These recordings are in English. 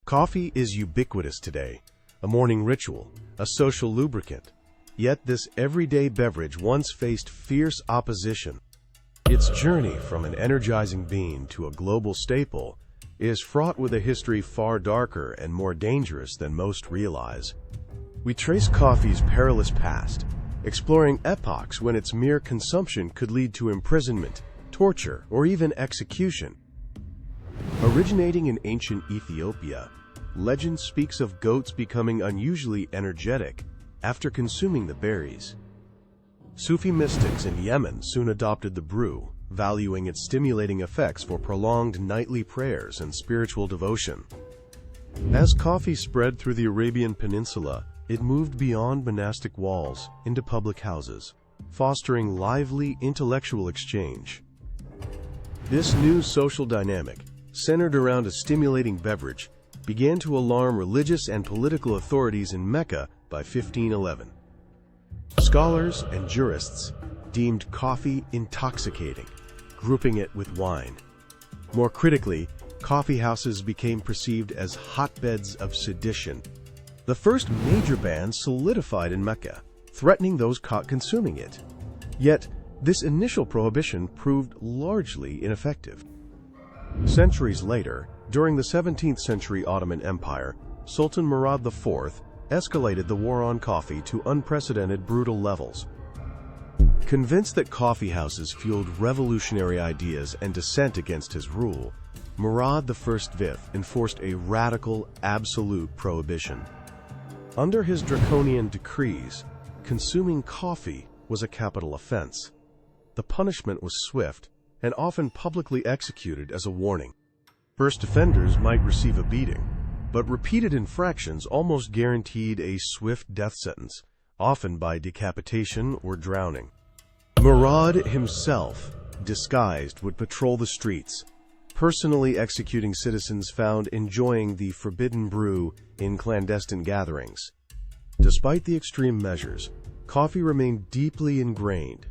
Coffee is ubiquitous today, a morning ritual, a social lubricant. Yet this everyday beverage once faced fierce opposition. Its journey from an energizing bean to a global staple is fraught with a history far darker and more dangerous than most realize. We trace coffee's perilous past, exploring epochs when its mere consumption could lead to imprisonment, torture, or even execution. Originating in ancient Ethiopia, legend speaks of goats becoming unusually energetic after consuming the berries. Sufi mystics in Yemen soon adopted the brew, valuing its stimulating effects for prolonged nightly prayers and spiritual devotion. As coffee spread through the Arabian Peninsula, it moved beyond monastic walls into public houses, fostering lively intellectual exchange. This new social dynamic, centered around a stimulating beverage, began to alarm religious and political authorities in Mecca by 1511. Scholars and jurists deemed coffee intoxicating, grouping it with wine. More critically, coffee houses became perceived as hotbeds of sedition. The first major ban solidified in Mecca, threatening those caught consuming it. Yet, this initial prohibition proved largely ineffective. Centuries later, during the 17th century Ottoman Empire, Sultan Murad IV escalated the war on coffee to unprecedented brutal levels. Convinced that coffee houses fueled revolutionary ideas and dissent against his rule, Murad V enforced a radical, absolute prohibition. Under his draconian decrees, consuming coffee was a capital offense. The punishment was swift and often publicly executed as a warning. First offenders might receive a beating, but repeated infractions almost guaranteed a swift death sentence, often by decapitation or drowning. Murad himself, disguised, would patrol the streets, personally executing citizens found enjoying the forbidden brew in clandestine gatherings. Despite the extreme measures, coffee remained deeply ingrained.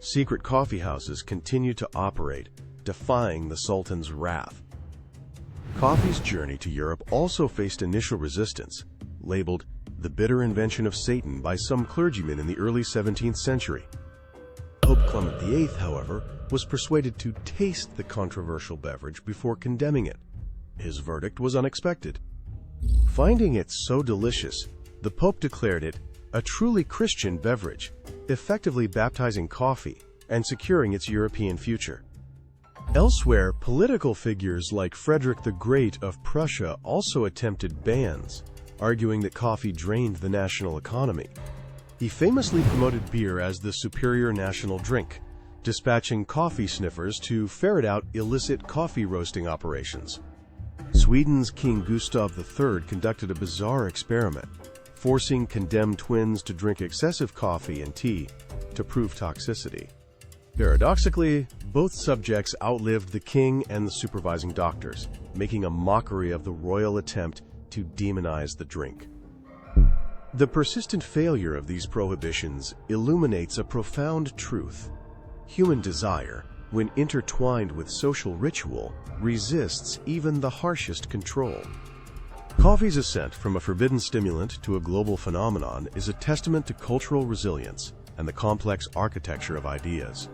Secret coffee houses continued to operate, defying the Sultan's wrath. Coffee's journey to Europe also faced initial resistance, labeled the bitter invention of Satan by some clergymen in the early 17th century. Pope Clement VIII, however, was persuaded to taste the controversial beverage before condemning it. His verdict was unexpected. Finding it so delicious, the Pope declared it a truly Christian beverage, effectively baptizing coffee and securing its European future. Elsewhere, political figures like Frederick the Great of Prussia also attempted bans, arguing that coffee drained the national economy. He famously promoted beer as the superior national drink, dispatching coffee sniffers to ferret out illicit coffee roasting operations. Sweden's King Gustav III conducted a bizarre experiment, forcing condemned twins to drink excessive coffee and tea to prove toxicity. Paradoxically, both subjects outlived the king and the supervising doctors, making a mockery of the royal attempt to demonize the drink. The persistent failure of these prohibitions illuminates a profound truth. Human desire, when intertwined with social ritual, resists even the harshest control. Coffee's ascent from a forbidden stimulant to a global phenomenon is a testament to cultural resilience and the complex architecture of ideas.